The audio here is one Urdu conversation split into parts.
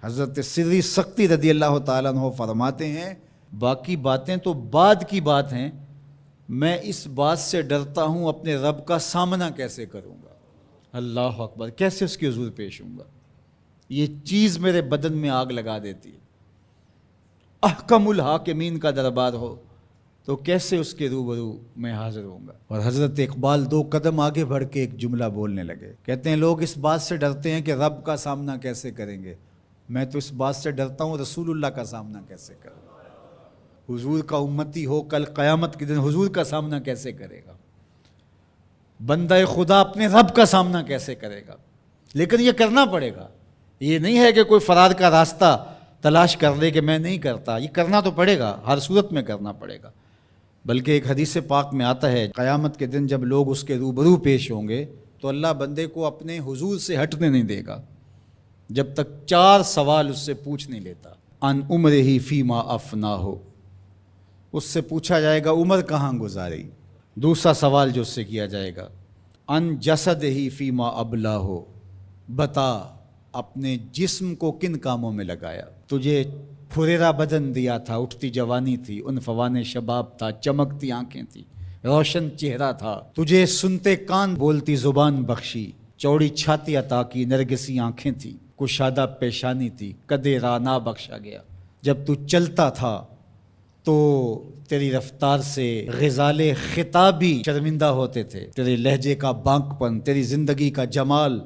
حضرت سری سختی رضی اللہ تعالیٰ عنہ فرماتے ہیں باقی باتیں تو بعد کی بات ہیں، میں اس بات سے ڈرتا ہوں اپنے رب کا سامنا کیسے کروں گا، اللہ اکبر، کیسے اس کے حضور پیش ہوں گا، یہ چیز میرے بدن میں آگ لگا دیتی ہے۔ احکم الحاکمین کا دربار ہو تو کیسے اس کے روبرو میں حاضر ہوں گا۔ اور حضرت اقبال 2 قدم آگے بڑھ کے ایک جملہ بولنے لگے، کہتے ہیں لوگ اس بات سے ڈرتے ہیں کہ رب کا سامنا کیسے کریں گے، میں تو اس بات سے ڈرتا ہوں رسول اللہ کا سامنا کیسے کروں گا۔ حضور کا امتی ہو کل قیامت کے دن حضور کا سامنا کیسے کرے گا، بندہ خدا اپنے رب کا سامنا کیسے کرے گا۔ لیکن یہ کرنا پڑے گا، یہ نہیں ہے کہ کوئی فرار کا راستہ تلاش کر لے کہ میں نہیں کرتا، یہ کرنا تو پڑے گا، ہر صورت میں کرنا پڑے گا۔ بلکہ ایک حدیث پاک میں آتا ہے قیامت کے دن جب لوگ اس کے روبرو پیش ہوں گے تو اللہ بندے کو اپنے حضور سے ہٹنے نہیں دے گا جب تک 4 سوال اس سے پوچھ نہیں لیتا۔ ان عمرہ فیما افنا ہو، اس سے پوچھا جائے گا عمر کہاں گزاری۔ دوسرا سوال جو اس سے کیا جائے گا ان جسدہ فیما ابلا ہو، بتا اپنے جسم کو کن کاموں میں لگایا، تجھے پھریرا بدن دیا تھا، اٹھتی جوانی تھی، عنفوان شباب تھا، چمکتی آنکھیں تھی، روشن چہرہ تھا، تجھے سنتے کان بولتی زبان بخشی، چوڑی چھاتی عطا کی، نرگسی آنکھیں تھی، کشادہ پیشانی تھی، قدِ رانا بخشا گیا۔ جب تو چلتا تھا تو تیری رفتار سے غزال خطابی شرمندہ ہوتے تھے، تیرے لہجے کا بانک پن، تیری زندگی کا جمال،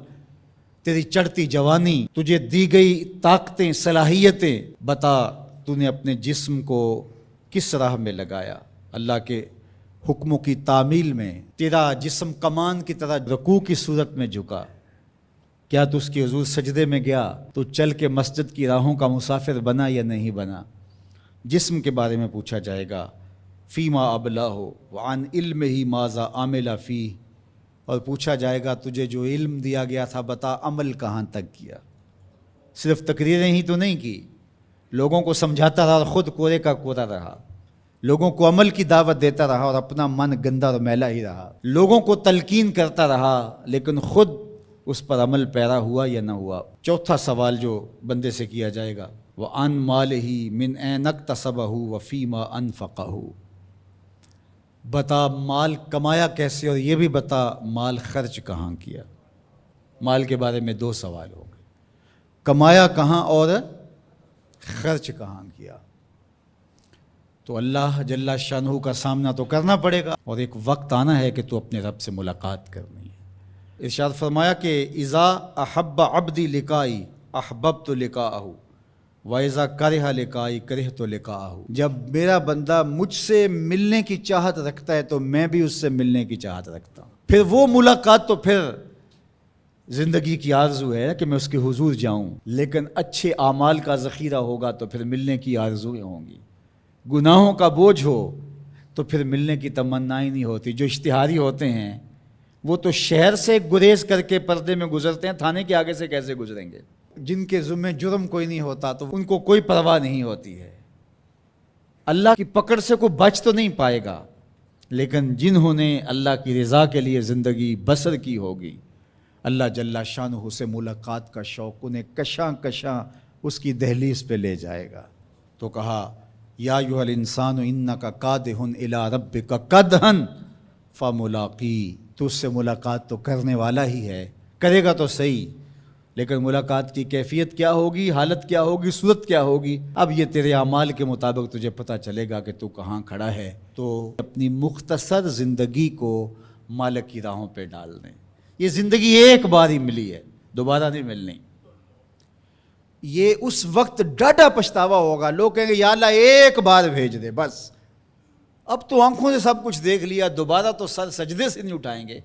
تیری چڑھتی جوانی، تجھے دی گئی طاقتیں، صلاحیتیں، بتا تو نے اپنے جسم کو کس راہ میں لگایا، اللہ کے حکموں کی تعمیل میں۔ تیرا جسم کمان کی طرح رکوع کی صورت میں جھکا، کیا تو اس کے حضور سجدے میں گیا، تو چل کے مسجد کی راہوں کا مسافر بنا یا نہیں بنا۔ جسم کے بارے میں پوچھا جائے گا فیما ابلا ہو وعن علم ہی ماذا عامل فی، اور پوچھا جائے گا تجھے جو علم دیا گیا تھا بتا عمل کہاں تک کیا۔ صرف تقریریں ہی تو نہیں کی، لوگوں کو سمجھاتا رہا اور خود کورے کا کورا رہا، لوگوں کو عمل کی دعوت دیتا رہا اور اپنا من گندا اور میلا ہی رہا، لوگوں کو تلقین کرتا رہا لیکن خود اس پر عمل پیرا ہوا یا نہ ہوا۔ چوتھا سوال جو بندے سے کیا جائے گا وَعَن مَالِهِ مِنْ أَيْنَ اكْتَسَبَهُ وَفِيمَا أَنْفَقَهُ، بتا مال کمایا کیسے اور یہ بھی بتا مال خرچ کہاں کیا۔ مال کے بارے میں 2 سوال ہو گئے، کمایا کہاں اور خرچ کہاں کیا۔ تو اللہ جل شانہ کا سامنا تو کرنا پڑے گا اور ایک وقت آنا ہے کہ تو اپنے رب سے ملاقات کرنی ہے۔ ارشاد فرمایا کہ اذا احب عبدی لقائی احببت لقاءہ وَإِذَا كَرِهَ لِقَائِي كَرِهْتُ لِقَاءَهُ، جب میرا بندہ مجھ سے ملنے کی چاہت رکھتا ہے تو میں بھی اس سے ملنے کی چاہت رکھتا ہوں، پھر وہ ملاقات تو پھر زندگی کی آرزو ہے کہ میں اس کے حضور جاؤں، لیکن اچھے اعمال کا ذخیرہ ہوگا تو پھر ملنے کی آرزویں ہوں گی، گناہوں کا بوجھ ہو تو پھر ملنے کی تمنا ہی نہیں ہوتی۔ جو اشتہاری ہوتے ہیں وہ تو شہر سے گریز کر کے پردے میں گزرتے ہیں، تھانے کے آگے سے کیسے گزریں گے؟ جن کے ذمہ جرم کوئی نہیں ہوتا تو ان کو کوئی پرواہ نہیں ہوتی ہے، اللہ کی پکڑ سے کوئی بچ تو نہیں پائے گا، لیکن جنہوں نے اللہ کی رضا کے لیے زندگی بسر کی ہوگی اللہ جل شانہ سے ملاقات کا شوق انہیں کشاں کشاں اس کی دہلیز پہ لے جائے گا۔ تو کہا یا ایھا الانسان انک کادح الی ربک کدحا فملاقی، تو اس سے ملاقات تو کرنے والا ہی ہے، کرے گا تو صحیح، لیکن ملاقات کی کیفیت کیا ہوگی، حالت کیا ہوگی، صورت کیا ہوگی، اب یہ تیرے اعمال کے مطابق تجھے پتہ چلے گا کہ تو کہاں کھڑا ہے۔ تو اپنی مختصر زندگی کو مالک کی راہوں پہ ڈال دیں۔ یہ زندگی ایک بار ہی ملی ہے، دوبارہ نہیں ملنی۔ یہ اس وقت ڈاڈا پچھتاوا ہوگا، لوگ کہیں گے یا اللہ ایک بار بھیج دے بس، اب تو آنکھوں سے سب کچھ دیکھ لیا، دوبارہ تو سر سجدے سے نہیں اٹھائیں گے۔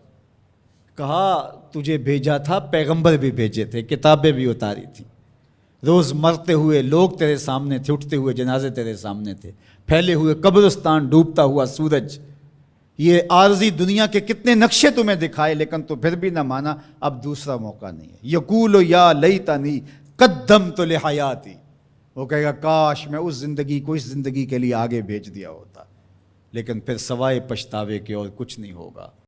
کہا تجھے بھیجا تھا، پیغمبر بھی بھیجے تھے، کتابیں بھی اتاری تھیں، روز مرتے ہوئے لوگ تیرے سامنے تھے، اٹھتے ہوئے جنازے تیرے سامنے تھے، پھیلے ہوئے قبرستان، ڈوبتا ہوا سورج، یہ عارضی دنیا کے کتنے نقشے تمہیں دکھائے لیکن تو پھر بھی نہ مانا، اب دوسرا موقع نہیں ہے۔ یقول یا لیتنی قدمت لحیاتی، وہ کہے گا کاش میں اس زندگی کو اس زندگی کے لیے آگے بھیج دیا ہوتا، لیکن پھر سوائے پچھتاوے کے اور کچھ نہیں ہوگا۔